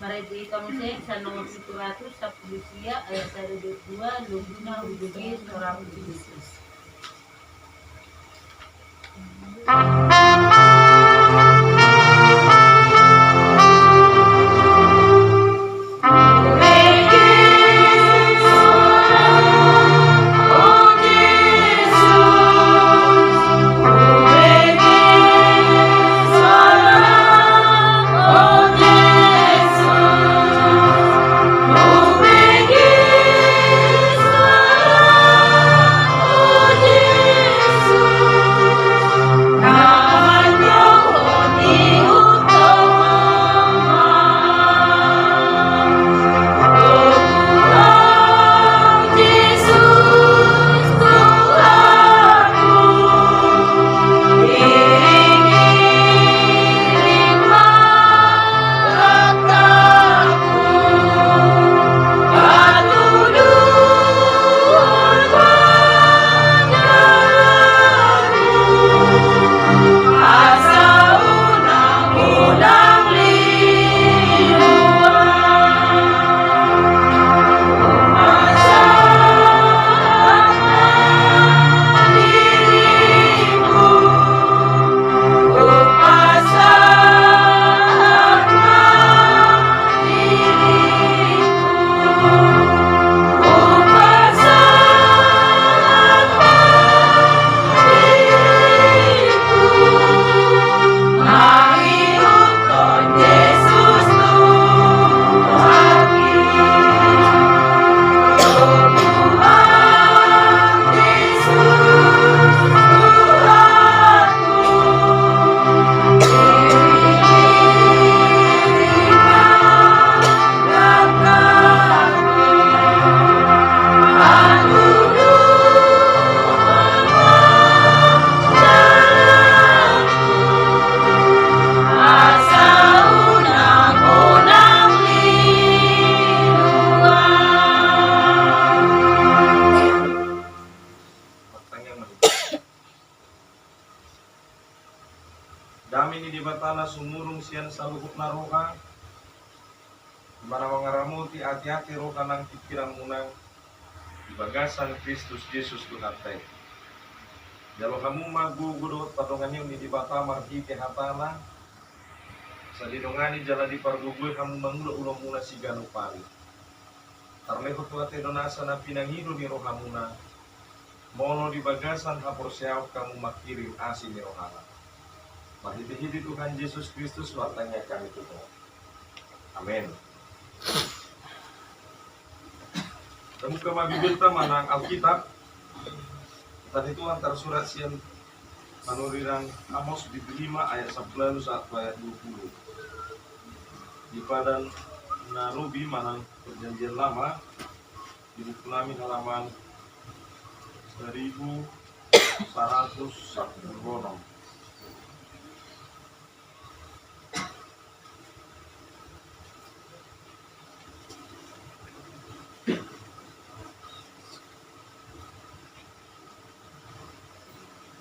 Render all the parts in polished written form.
Marito Mose sa nomor 700 sa Pulisya ayat 122 Luguna Ubudis Orang Bisis. Dami ni di batana sumurung sian saluhuk naroka mana mangaramuti hati-hati roka nang pikiran munang di bagasan Kristus Yesus Tuhantai. Jalo kamu magugudot padongan ni di bata marhi ke hatana sa didongani jala di pargugoy kamu mangulo ulo muna si ganu pari. Tarleho tuate donasa na pinangido ni rohamuna mono di bagasan hapor siaw kamu makirim asin ni rohana. Mahidi-hidi Tuhan Yesus Kristus wartanya kami Tuhan. Amin. Temu ke Bibelta manang Alkitab. Tadi itu antar surat sian manurirang Amos di 5 ayat 11 ayat 20. Di padan Narubi manang perjanjian lama di buku Lamin halaman 1110.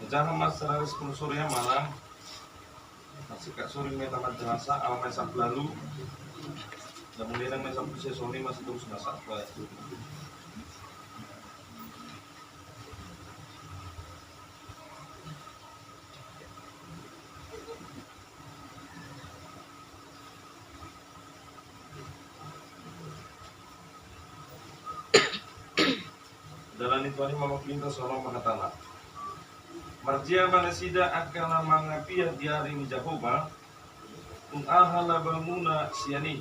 Jangan mas seraris penusurnya malah masih kak suri metamat jenazah awal mesam lalu dan kemudian mesam sesoni masih terus masak itu. Dalam itu ini mama pinta soal mengatakan Marjia manasida akan mangapia diari ni Jehovah ung ahala bamuna siani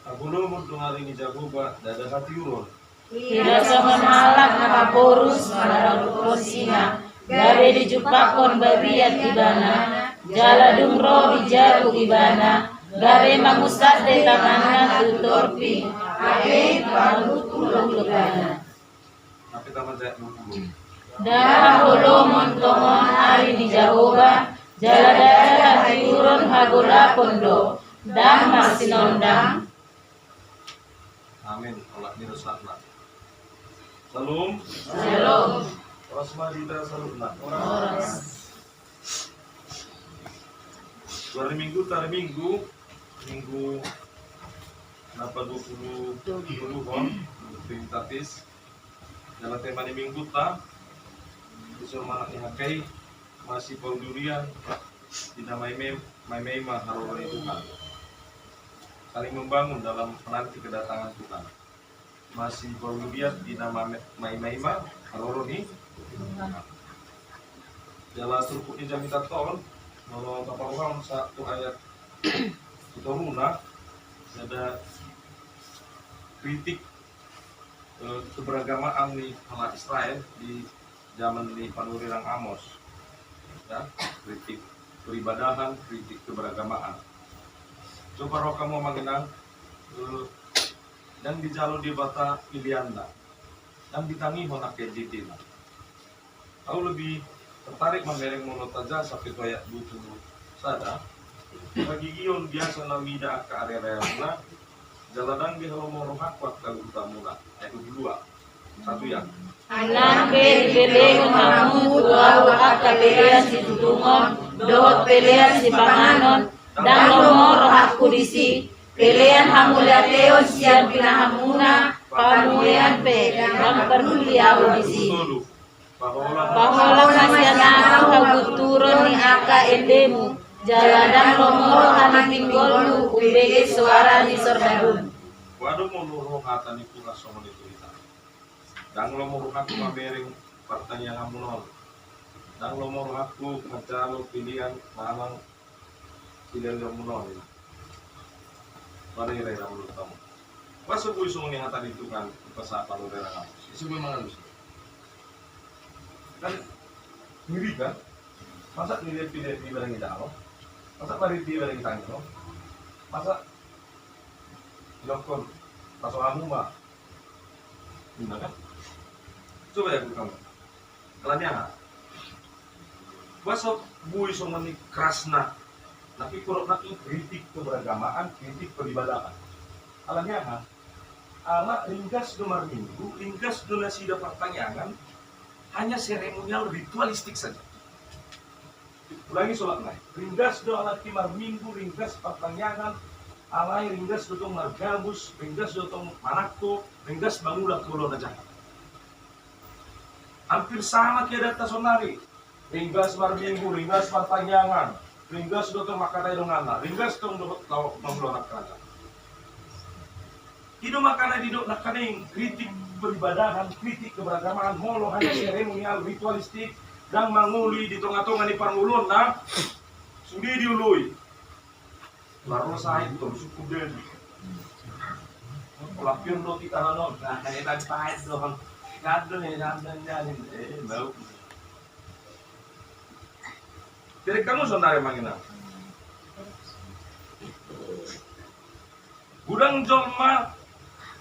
agulumut ung hari ni Jehovah dada hati urun Tidak semenalak nakaporus maralupon singa gabe dijupakon babiat ibana jaladung roh bijaru ibana gabe mangusat de tanganna tutorpi ake balut ulung-ulungana. Tapi tamat jaya 20. Dahulu montomon ari di Jehovah jaladaya hatiurun hagula kondo dah marsinondang. Amin. Allah dirusakna. Salam. Salam. Rasmadida salutna. Oras. Hari Minggu, Minggu apa 20 kon pintatis dalam tema di minggu ta disuruh mana dihakai masih pendurian tidak main maharor itu kan saling membangun dalam menanti kedatangan Tuhan masih pendurian tidak main haroro ni jalan turut jam kita tol kalau kaparuhan satu ayat itu runa ada kritik keberagamaan di anak Israel di zaman di Panurirang Amos ya, kritik peribadahan, kritik keberagamaan. Coba roh kamu mengenang dan dijalo di bata pilihanna dan ditangi honak kejitina. Aku lebih tertarik membereng mulut aja sampai kayak butuh sada. Bagi gion biasa namida ke area mula jalanan di halaman rohak waktu utamuna itu dua satu yang Anak peleon hamu tuau akapelean si tutungon dohot pelean si panganon dan lomo rohak kudisi pelean hamulateo sian pinahamuna pamuean pe dan peduli audisi pahola masyana kaguturon ni aka endemu jalanan lomoro kami pinggolu ubege suara ni sorbadun. Waduh mau luruh kata ni pura sama itu kita. Dan lomoro aku mabering pertanyaan munol. Dan lomoro aku macalo pilihan malang pilihan munol. Mari rela mulut kamu. Masa gue isu mengingatan itu kan pesapa lu rela kamu. Isu memang harus. Kan ngiri kan? Masa pilih barang jalo? Masa mari di barang tangyo? Masa dokter pasal kamu mah? Gimana kan? Coba ya kamu. Kalanya masa bui somani krasna tapi kurang nak kritik keberagamaan, kritik peribadahan. Alanya ala ringkas gemar minggu, ringkas donasi dapat pertanyaan hanya seremonial ritualistik saja. Ulangi sholat naik. Ringkas do alat timar minggu, ringkas pertanyaan, alai ringkas dotong margabus, ringkas dotong manako, ringkas bangulah kulo aja. Hampir sama kayak data sonari. Ringkas mar minggu, ringkas pertanyaan, ringkas dotong makatai dongana, ringkas dotong bangulah nak kerja. Hidup makanan hidup nak kaning kritik peribadahan, kritik keberagamaan, holo hanya seremonial ritualistik. Dan manguli di tengah-tengah di pangulun na sudi diului lalu saya itu suku den lapion do kita hanon nah kayak tadi pahit doang kado nih jangan bau jadi kamu saudara mangina gudang jolma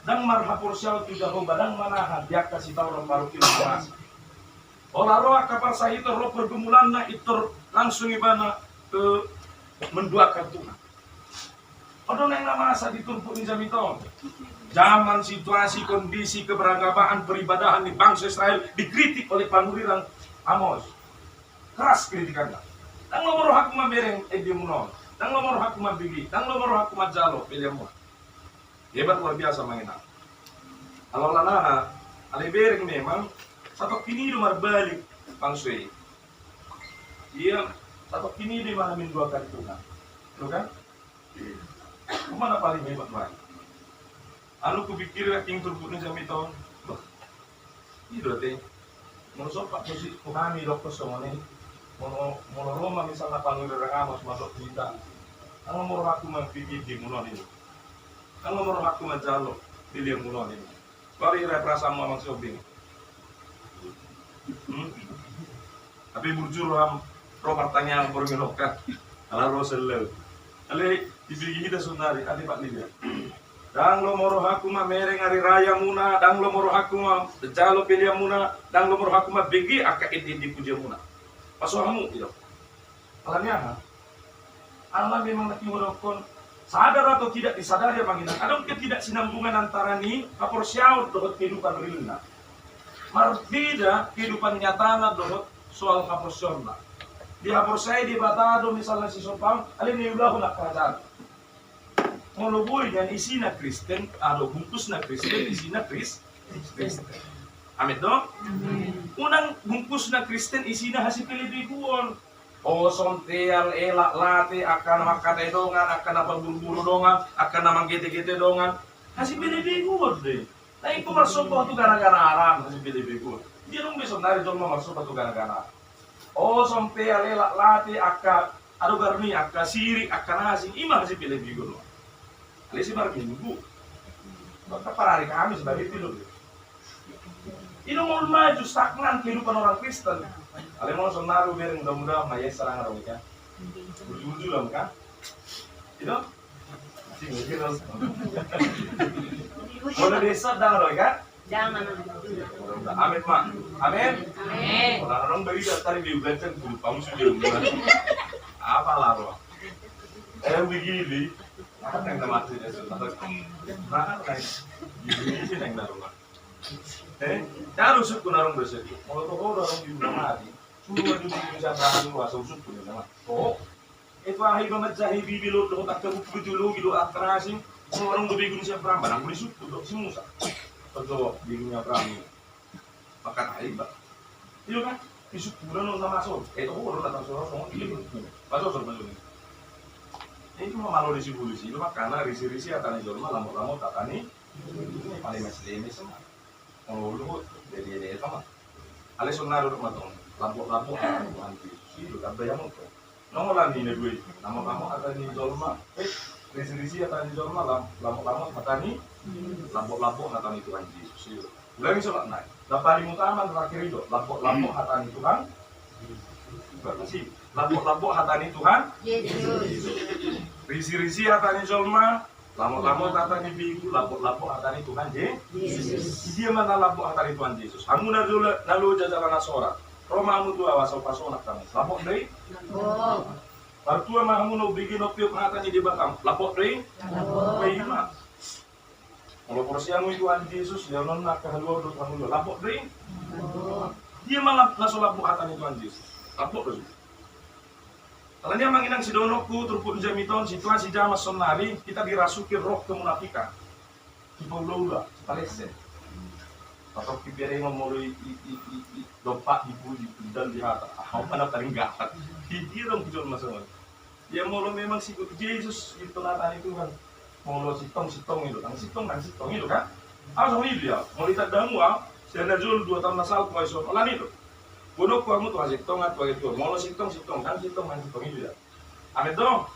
dan marhapur syal tidak badang mana dia kasih tahu orang baru kita olah roh kapal saya itu roh pergumulan na itu langsung ibana ke menduakan Tuhan. Odon yang nama asa ditumpuk ni jamiton. Zaman situasi kondisi keberagamaan peribadahan di bangsa Israel dikritik oleh Panurirang Amos. Keras kritikannya. Tang nomor hak bereng edimunon. Tang nomor hak bigi. Tang nomor hak jalo pilihmu. Hebat luar biasa mengenal. Kalau lana ale bereng memang satu kini di balik pangsui. Dia satu kini di mana dua kali Tuhan, betul kan? Kemana paling hebat lagi? Anu kupikir yang terbukti jam itu, ini berarti menurut Pak Musi kami dokter semua ini, mau Roma misalnya Panurirang Amos masuk kita, kalau mau aku memikir di mulon ini, kalau mau aku menjalo pilih mulon ini, kalau ira perasaan mamang sobing. Tapi bujur ram pro pertanyaan bergelokan ala Rasulullah ale dibigi kita sundari ade Pak Lidia dang lo moro hakuma mereng hari raya muna dang lo moro hakuma jalo pilih muna dang lo moro hakuma bigi aka edi dipuja muna pasohamu itu alanya Allah memang lagi merokon sadar atau tidak disadari panginan ada ketidaksinambungan antara ni kaporsiau dengan kehidupan realna berbeda kehidupan nyata dohot soal kaporsiona. Di hapor saya di batado misalnya si sopang, alin niulah nak kerajaan. Molo boy dan isina Kristen, ado bungkus na Kristen, isina Kristen. Amin dong? Unang bungkus na Kristen, isina hasi pilipikuon. O sonteal elak late akan makate dongan, akan apa buru-buru dongan, akan namang gete-gete dongan. Hasi pilipikuon deh. Nah itu masuk tu gara-gara aram hasi pilipikuon. Dia dong besok dari jom masuk tu gara-gara. O sonteal elak late akan ado garni akan sirik akan asing imah hasi pilipikuon. Alisi baru minggu. Maka para hari Kamis sebagai itu loh. Ini mau maju stagnan kehidupan orang Kristen. Kalian mau senaruh biar mudah-mudahan maya serang orang ya. Ujung-ujung lah kan? Itu? Masih mikir dong. Kalau desa dah orang kan? Jangan. Amin mak. Amin. Amin. Orang-orang bagi daftar di Ugacan dulu kamu sudah apa lah roh? Begini. Apa yang mati dia sudah nah kan ini sih yang darungan harus suku narung bersih kalau tuh orang di rumah mati suruh di Indonesia berani luas suku ni nama oh itu akhir banget jahi bibi lo tuh tak kebuku dulu gitu atrasing orang di Indonesia berani barang beli suku dok semua betul di dunia berani makan air bah itu kan di suku lo nama masuk itu orang datang sorong itu masuk sorong ini cuma malu risi polisi, itu karena risi-risi atani jorma lamuk-lamuk tatani ini paling masih ini semua. Oh lu jadi sama. Ale sonar rumah dong, lampu-lampu anti itu kan bayang tuh. Nomor lagi nih gue, lamuk-lamuk atani jorma, risi-risi atani jorma lamuk-lamuk tatani, lampu-lampu atani Tuhan Yesus. Ulangi soal naik. Dapat utama terakhir itu, lampu-lampu atani Tuhan. Berapa sih? Lampu-lampu hatani Tuhan Yesus. Risi-risi hatani Jolma, lampu-lampu hatani Bigu, lampu-lampu hatani Tuhan Yesus. Dia mana lampu hatani Tuhan Yesus. Amu nalu jajalan asora. Roma amu tu awas opasona kami. Lampu dei. Partua mah amu no bikin opiok hatani di batang. Lampu dei. Lampu. Kalau porsiamu itu Tuhan Yesus, dia non nak kehaluan do Tuhan lo. Lampu dei. Dia malah naso lampu hatani Tuhan Yesus. Lampu dei. Kalau dia manginang si donoku, turpun jamiton, situasi jamas sonari, kita dirasuki roh kemunafikan. Kipolula, palese. Atau kipere ngomori dompak dipuji dan dihata. Apa nak paling gahat? Dia dong kujol masalah. Dia molo memang si Yesus itu natani Tuhan. Molo sitong itu, sitong itu kan? Asal ini dia, mau lihat damu saya najul 2 tahun nasal kuaiso, olah itu. Bodoh kamu tuh asik tong atau itu, mau sitong kan sitong itu ya. Amin dong.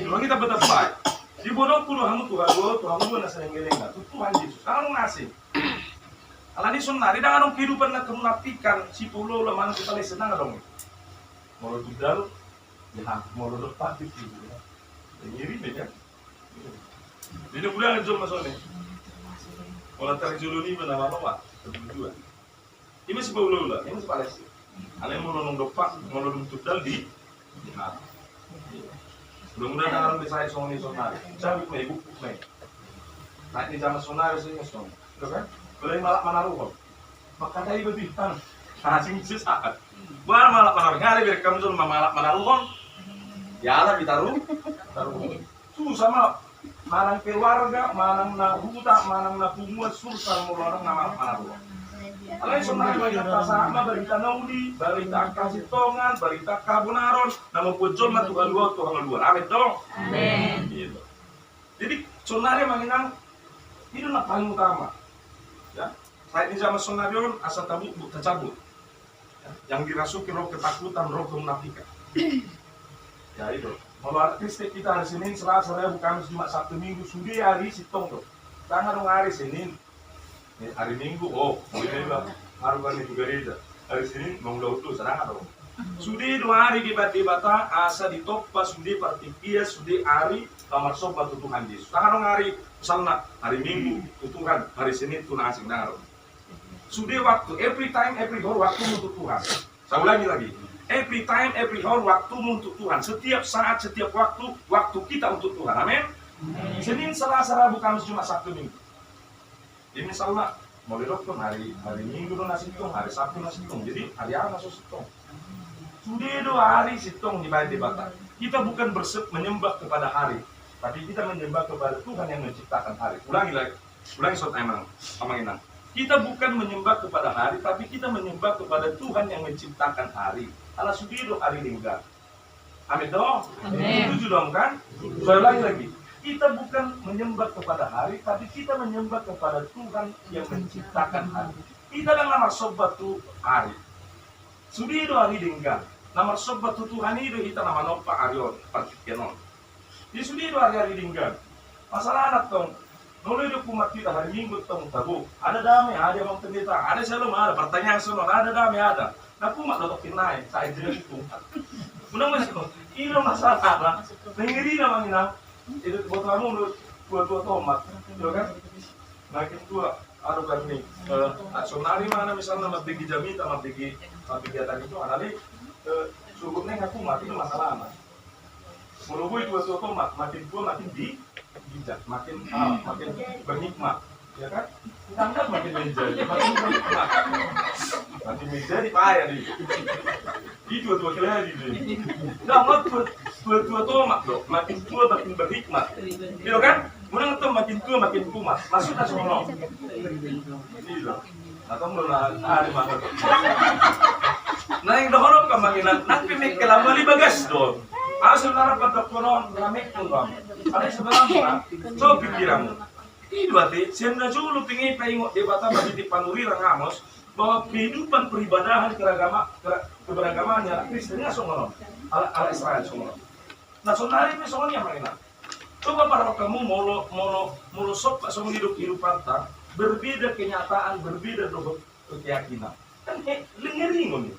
Kalau kita berdebat, di bodoh kulo kamu tuh kamu nasi yang geleng tuh Tuhan Yesus. Kamu ngasih. Alani sonari dengan orang kehidupan nak kemunafikan si pulau lah mana kita lihat senang dong. Mau budal, ya mau depan itu. Ngiri deh kan. Jadi bulan ngejol masuk nih. Kalau terjulu nih benar apa? Kedua. Ini masih pulau lah, ini masih Palestina. Kalian mau nong depan, mau nong budal di jihad. Mudah-mudahan orang bisa song ini sonari. Saya buku ibu nih. Nah ini zaman sonari sih song, betul kan? Boleh malah manaruh. Maka dari bebitan, asing sesaat. Bukan malah manaruh. Hari biar kamu jual malah manaruh. Ya lah ditaruh. Susah mah. Manang keluarga, manang na huta, manang na pumuat susah mau orang nama manaruh. Kalau sonari berita sama, berita naudi, berita kasih tongan, berita kabunaron, nama pojol mah Tuhan luar. Amin dong. Amin. Gitu. Jadi sonari mengenang itu nak paling utama. Ya, saat ini zaman sonarion asal tabu tercabut. Ya, yang dirasuki roh ketakutan, roh kemunafikan. Ya itu. Kalau artis kita hari Senin, Selasa, Rabu, Kamis, Jumat, Sabtu, Minggu, sudah hari Sitong tuh. Jangan dong hari Senin. Hari Minggu, boleh lah. Harukan itu gereja. Hari Senin, mau tuh, serang dong. Sudah 2 hari debat-debata, asa ditoppa, sudah partikir, sudah hari kamar sobat Tuhan Yesus. Jangan dong hari, misalnya hari Minggu, Tuhan, hari Senin, Tuhan asing, jangan dong. Sudah waktu, every time, every hour, waktu untuk Tuhan. Saya ulangi lagi. Every time, every hour, waktu untuk Tuhan. Setiap saat, setiap waktu kita untuk Tuhan. Amin. Senin, Selasa, Rabu, Kamis, Jumat, Sabtu, Minggu. Jadi misalnya, mulai dokter hari Minggu itu nasi hitung, hari Sabtu nasi hitung. Jadi hari apa masuk hitung? Sudah 2 hari hitung di bait debata. Kita bukan menyembah kepada hari. Tapi kita menyembah kepada Tuhan yang menciptakan hari. Ulangi lagi. Ulangi sobat emang. Inang. Kita bukan menyembah kepada hari, tapi kita menyembah kepada Tuhan yang menciptakan hari. Allah sudido hari lingga. Amin dong? Amin. Setuju dong kan? Saya ulangi lagi. Kita bukan menyembah kepada hari, tapi kita menyembah kepada Tuhan yang menciptakan hari. Kita dengan sobat tu hari. Sudido hari lingga. Nama sobat tu Tuhan itu kita nama nopa arion, partikenon. Di sudido hari lingga. Masalah anak tong. Nolo itu kumat kita hari Minggu tong tabu. Ada damai, ada yang pendeta, ada selalu ada pertanyaan semua, ada damai ada. Nah kumat dotokin naik, saya jelas itu. Mudah-mudahan ini masalah lah. Nengiri namanya itu buat kamu tua tomat, kan? Makin tua, aduh kan nih. Sonari mana misalnya mati jamita, mati kegiatan itu, ada nih cukup neng aku mati itu masalah apa? Menurut tua tomat, makin tua makin bijak, makin berhikmat, ya kan? Tangkap makin menjadi, makin berhikmat, makin menjadi payah nih. Itu tua kalian ini. Nah, tua tomat dong, makin tua makin berhikmat, gitu kan? Kemudian itu makin tua makin kumat, maksudnya sono. Iya, atau mulai hari mana? Nah, yang dahulu kemungkinan nanti mereka lama bagas dong. Asal nara pada konon ramek pun bang. Ada sebenarnya, so pikiranmu. Ini berarti senda julu tinggi pengok debata bagi di panuri rangamos bahwa kehidupan peribadahan keberagaman yang Kristennya songonon, ala Israel songonon. Nah sonari ini songonya mana? Coba para kamu molo sok song hidup panta berbeda kenyataan, berbeda doa keyakinan. Kan lengering nih.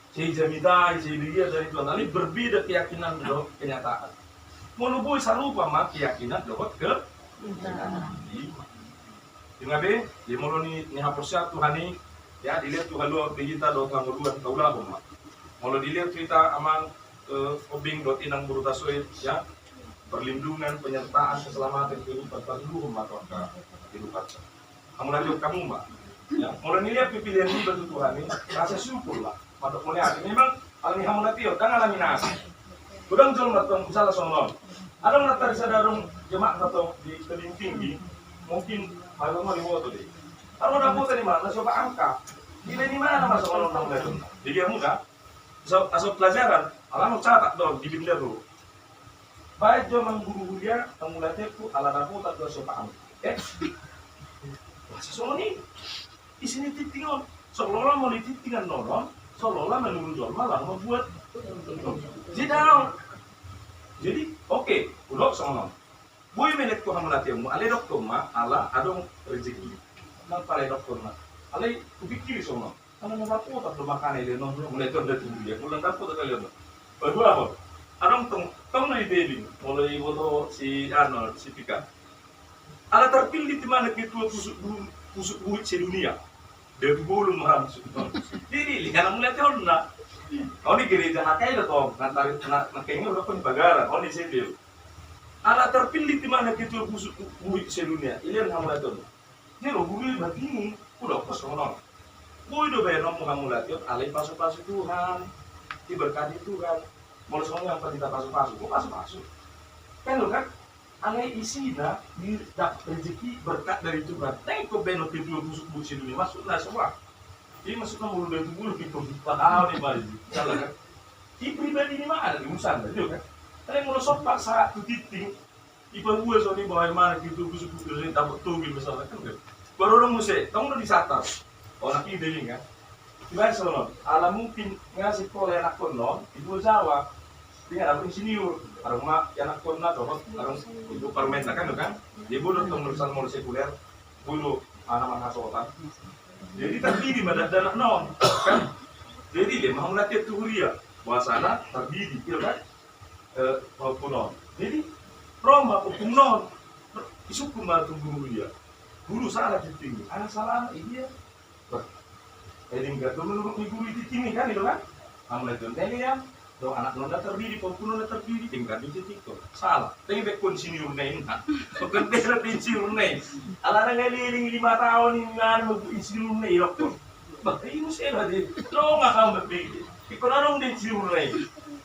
Saya jamita, saya dia dari Tuhan. Ini berbeda keyakinan doa kenyataan. Menubui sarupa mak keyakinan doa ke Dengar be, di mulu ni hapusnya Tuhan ni, ya dilihat Tuhan luar kita doa Tuhan luar kaulah mak. Mulu dilihat cerita aman obing dot inang berutasoi, ya perlindungan, penyertaan, keselamatan kehidupan terluhur mak kehidupan. Kamu lanjut kamu mak. Ya, mulai dilihat pilihan ini bagi Tuhan ini, rasa syukur lah. Matok mulai hati. Memang alami hamunatio, dan alami nasi. Kudang jol natong salah sonon. Ada natar sadarung jemaat natong di tebing tinggi, mungkin malu mau dibawa tuh deh. Kalau udah buat di mana, coba angka. Gila di mana masuk orang nang itu? Jadi yang muda, asal pelajaran, alam catat dong di bibir dulu. Baik zaman guru dia, mulai teku ala dapu tak dua coba angka. Masa soal ini, di sini titingon, seolah mau dititingan nolong. Seolah menurut John malah membuat jadi oke, udah sama boy menek ko hamunatimu ale doktor ma ala adong rezeki nang pale doktor ma ale kupikir sono kalau mau aku tak makan ile no mulai tuh dari dia bulan aku tak kalian baru apa adong tong na ide mulai foto si Arnold si Pika ala terpilih di mana ketua pusuk buit sedunia dari belum maram sudah. Jadi lihat mulai tahun na. Oh di gereja hakai dah toh. Nanti kayaknya udah pun bagara. Oh di sini. Ala terpilih di mana kita busuk buik sedunia. Ini yang mulai tahun. Ini loh buik begini. Udah kosong nol. Buik udah bayar nomor kamu lihat. Alih pasuk Tuhan. Diberkati Tuhan. Mau semua yang kita pasuk. Kok pasuk. Kan lo kan. Alai isi dah dapat rezeki berkat dari Tuhan. Tengok benok itu busuk buik sedunia masuklah semua. Ini masuknya mulu dari bulu itu tahu nih baju. Salah kan? Di pribadi ini mah ada di musan betul kan? Tapi mulu sopak saat itu titing. Ibu gue soalnya bawa mana gitu busuk ini dapat tunggu misalnya kan? Baru orang musik, kamu udah disata. Oh nanti ide kan? Gimana soalnya? Ala mungkin ngasih sekolah anak konon, ibu Jawa. Dia ada insinyur, orang mak anak konon atau orang ibu permenta kan? Dia bodoh tuh urusan mau sekuler, bulu anak-anak sotan. Jadi terdiri pada anak non, kan? Jadi dia mau latih tuhuria, bahasana terdiri, kan? Maupun non. Jadi Roma hukum non, isu kumatu guru dia, guru salah tinggi, anak salah iya. Jadi enggak tuh menurut guru itu tinggi kan itu kan? Kamu lihat ini ya, dong anak non terdiri, hukum non terdiri, tinggal di titik tuh salah. Tapi bekon senior nih, bukan bela pensiun nih. Alarang ngeliling 5 tahun ini ngan mau pensiun nih dokter. Bahkan ini saya lagi, lo nggak kamu berpikir. Ikut orang pensiun nih.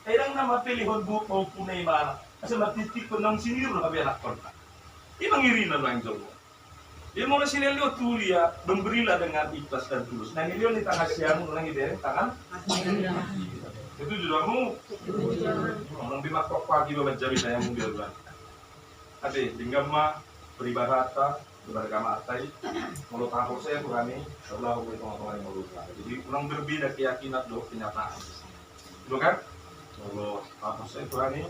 Kadang nama pilih hot book mau punai mana. Asa matitik ko ng sinir na kabi anak ko. Imangirinan lang jomo. Dia mau sinelio tulia, memberilah dengan ikhlas dan tulus. Nah ini di tangan siang, orang ide tangan. Itu juga mau. Orang bimakok pagi bawa jari saya mungkin kan. Ade, tinggal mah peribahata, beragama atai. Kalau tahu saya kurani, sebelah aku teman-teman yang melulu. Jadi orang berbeda keyakinan doh kenyataan. Itu kan? Kalau tahu saya kurani,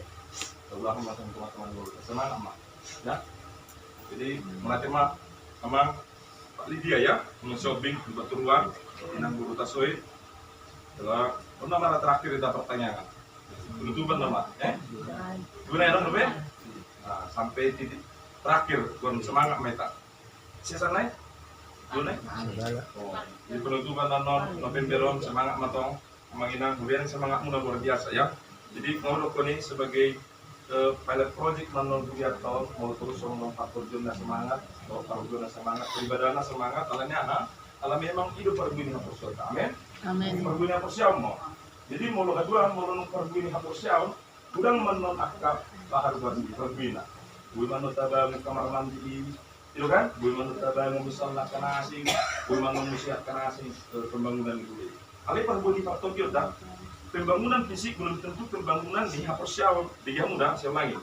sebelah aku teman-teman melulu. Semangat mah, ya. Jadi melatih mah sama Pak Lydia ya, shopping di Batu Ruang, Inang Guru Tasoi. Setelah pernah mana terakhir kita pertanyaan, penutupan nama, guna ya dong, nah, sampai titik terakhir, kurang semangat meta. Sisa naik, guna? Oh, di penutupan non Novemberon semangat matong, menginang kemudian semangat muda luar biasa ya. Jadi mau ini sebagai pilot project non kuliah tahun mau terus ngomong faktor jurnal semangat, mau faktor jurnal semangat, peribadana semangat, alanya alami memang hidup perguni hapus syaitan, amin. Perguni hapus syaitan mau. Jadi mau lo kedua mau lo perguni hapus syaitan, udang menon akap bahar buat perguni. Gue manut tabang kamar mandi, itu kan? Gue manut tabang misal nak kena asing, gue manut musiat kena asing pembangunan itu. Ali perguni faktor jurnal. Pembangunan fisik belum tentu pembangunan di hapus syawal dia mudah saya ulangi.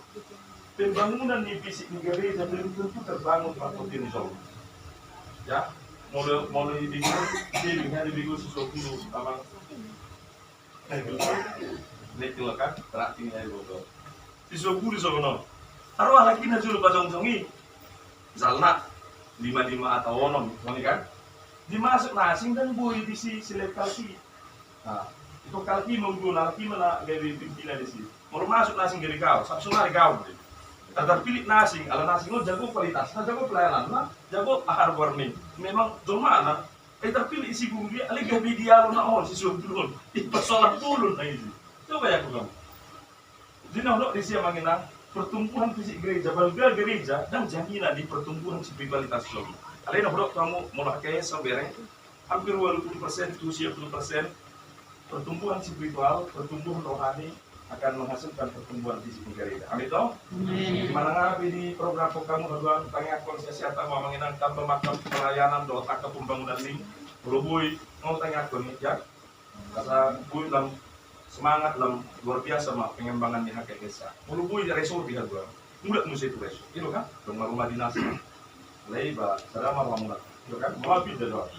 Pembangunan di fisik negara belum tentu terbangun waktu ini so. Ya, mulai di bigu sesuatu dulu sama. Ini kan terakhir ini betul. Sesuatu di sana. Taruh lagi nasi lupa songi. Zalna 55 atau onom, kan? Dimasuk nasing dan boy di si selekasi. Nah, itu kalki menggunakan kalki mana dari pimpinan di sini. Mau masuk nasing dari kau, sabsu hari kau. Agar pilih nasing, ala nasing lo jago kualitas, jago pelayanan, jago ahar warni. Memang cuma terpilih isi bumi dia, ali gabi dia lo na si subdulun, ipasolat dulu na ini. Coba ya kamu. Jadi nak di sini mengenang pertumbuhan fisik gereja, balga gereja dan jaminan di pertumbuhan spiritualitas lo. Alih nak kamu mulai sebenarnya hampir 20%, 70%. Pertumbuhan spiritual, pertumbuhan rohani akan menghasilkan pertumbuhan fisik gereja. Amin toh? Gimana ngapi di program kamu kedua tanya konsesi atau mau mengenang tambah makam pelayanan doa ke pembangunan ini. Berubui mau tanya aku nih ya. Kata gue dalam semangat dalam luar biasa mah pengembangan di hakikat desa. Berubui dari resort dia gua. Mudah musik itu resort. Itu kan rumah-rumah dinas. Leiba, selama lama itu kan mau pindah doang.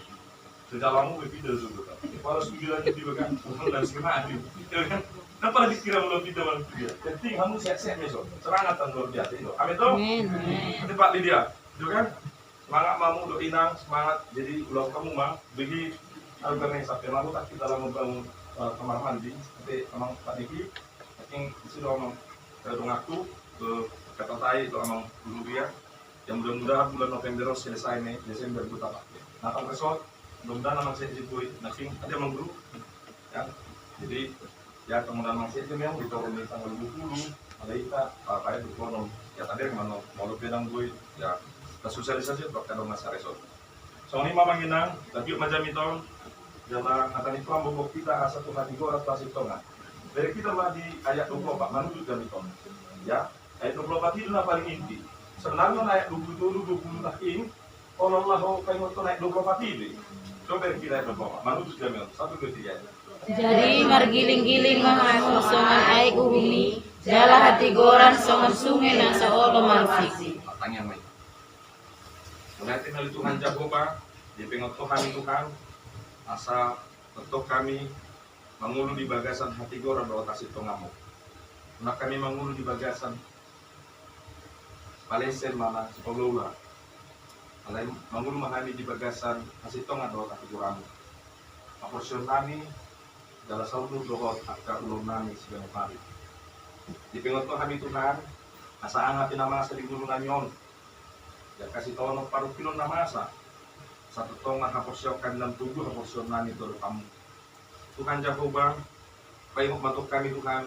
Sejalamu berbeda juga. Kalau sudah jadi bagan, dan segala macam. Kan? Kenapa lagi kira belum tidak malam dia? Penting kamu sehat-sehat besok. Semangat luar biasa itu. Amin toh. Nanti Pak Lydia, itu kan? Semangat mamu doinang, semangat. Jadi ulang kamu mah bagi organisasi mamu tak kita dalam membangun kamar mandi. Nanti emang Pak Diki, yang sudah emang ngaku ke kata tai itu emang dulu dia. Yang mudah-mudahan bulan November selesai nih, Desember kita pakai. Nah, kalau resort mudah-mudahan nama saya disebut nafing ada emang guru ya jadi ya kemudian masih itu memang diturun di tanggal 20 ada kita apa ya berkonon ya tadi yang mau pedang gue ya sosialisasi untuk kadang masa resort soalnya mama nginang tapi macam itu jalan kata itu ambok kita satu hati gue atas plastik tonga dari kita mah di ayat 24 manut dan itu ya ayat 24 itu paling inti sebenarnya ayat 20 ini kalau Allah kayak waktu naik 24 ini coba kita berdoa, manut jamil, 1, 2, 3. Jadi margiling-giling mahal songan air bumi, jala hati goran songan sungai nasa olo mansik. Tanya mai. Mulai tinggal Tuhan Jehovah, di pengot Tuhan, asa untuk kami mengulu di bagasan hati goran doa kasih tongamu. Nak kami mengulu di bagasan Palesen mana sepuluh Alai mangulu mahami di bagasan kasih tonga doa kaki kuramu. Aporsion nami dalam saludu doa akar ulun nami sebanyak hari. Di pengoto kami Tuhan asa angat nama asa di guru nanyon. Ya kasih tono paru kilon nama asa. Satu tonga haporsiokan dan 7 aporsion nami doa kamu. Tuhan Jehovah, payung bantu kami Tuhan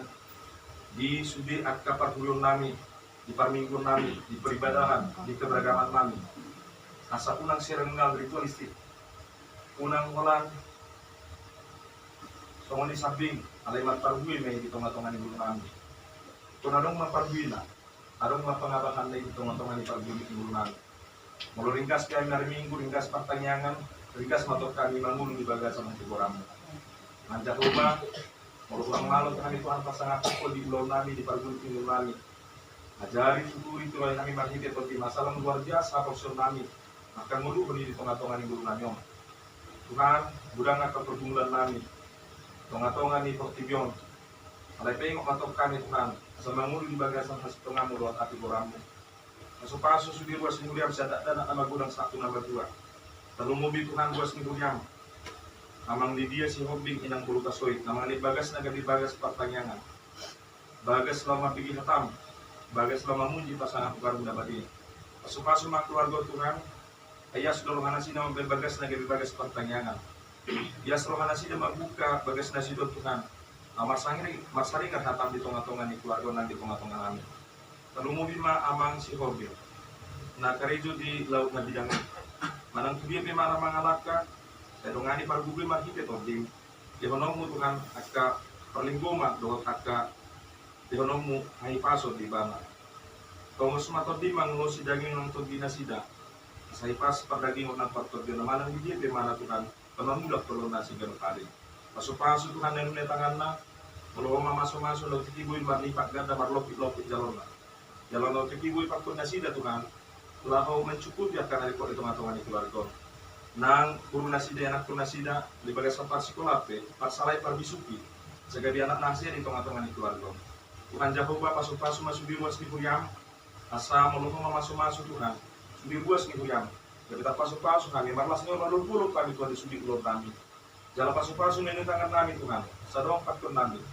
di sudi akar parkulun nami, di parminggu nami, di peribadahan, di keberagaman nami. Asa unang seremonial ritualistik, unang ulang, songon di samping, alay matpargui may di tonga-tonga ni guru nami. Kung anong mapagwina, anong mapangabahan na ito, teman-teman ipagwina ilunan. Mulu ringkas kami hari Minggu, ringkas pertanyaan, ringkas matot kami mangulung di bagasan ng siguramu. Nandiyan rumah, mulu ulang malam kami Tuhan pasangat ko di ulang nami, di pagwina ilunan. Ajari tuturi itu lain kami marhite seperti masalah luar biasa porsi nami. Akan mulu berdiri di tengah-tengah ni guru nanyong. Tuhan, budang atau pergumulan nami. Tengah-tengah ni portibion. Alay pengok matok kami Tuhan. Semangulu di bagasan hasil tengah mulu hati koramu. Paso-paso sudir buas mingguliam saya tak ada nama gudang satu nama dua. Lalu mobil Tuhan buas mingguliam. Amang di dia si hobbing inang bulu kasoy. Namang ni bagas naga di bagas pertanyaan. Bagas lama pergi hitam. Bagas lama muji pasangan ukar muda badi. Paso-paso mak keluarga Tuhan. Ayah sudah rohana sina membagas naga di bagas pertanyaan. Ya rohana sina membuka bagas nasi do Tuhan. Marsari kan hatam di tengah-tengah ni keluarga nanti tengah-tengah kami. Lalu mobil amang si hobil. Nah karejo di laut na bidang. Manang tubiya pe mara mangalaka. Pero ngani par gubi marhite to dim. Di honong mo Tuhan akka perlinggoma do akka di honong mo hai paso di bana. Kung sumato di mangulo si daging ng tugina sida. Sa ipas pagdaging ng pagtugyo na manang di pe mana Tuhan. Pamamulak tulong na si ganun pare. Paso-paso Tuhan na nung tangan na. Mulu maso-maso lo tikiboy marlipat ganda marlopit-lopit jalon na. Jalon lo tikiboy pagkun na sida Tuhan. Laho mencukupi akan hari ko itong-atongan ni keluarga. Nang puro na sida anak ko na sida libaga sa sekolah pe parsalay parbisuki. Sagabi anak nasi itong-atongan ni keluarga. Tuhan Jehovah paso-paso masubi buas ni Puriam. Asa mulu maso-maso Tuhan. Subi buas ni Puriam. Kita paso-paso kami marlas nyo malulpulog kami Tuhan di subi ulog kami. Jalan paso-paso na tangan namin Tuhan. Sa doang pagkun namin.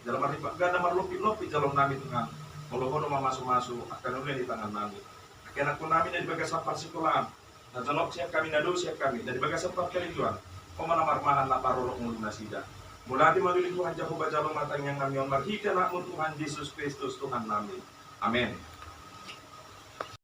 Jalan maripat ganda marlupit-lupit jalan namin Tuhan. Muluhono mamaso-maso akan ulit di tangan namin. Kaya ko namin na dibaga sa parsikulahan. Na jalok siya kami, na doon siya kami. Na dibaga sa pagkalinduan. O manamarmahan na parurok mo na sida. Mula di malulit Tuhan Jehovah jalong matang yang kami. Marhika na mo Tuhan Jesus Kristus Tuhan namin. Amen.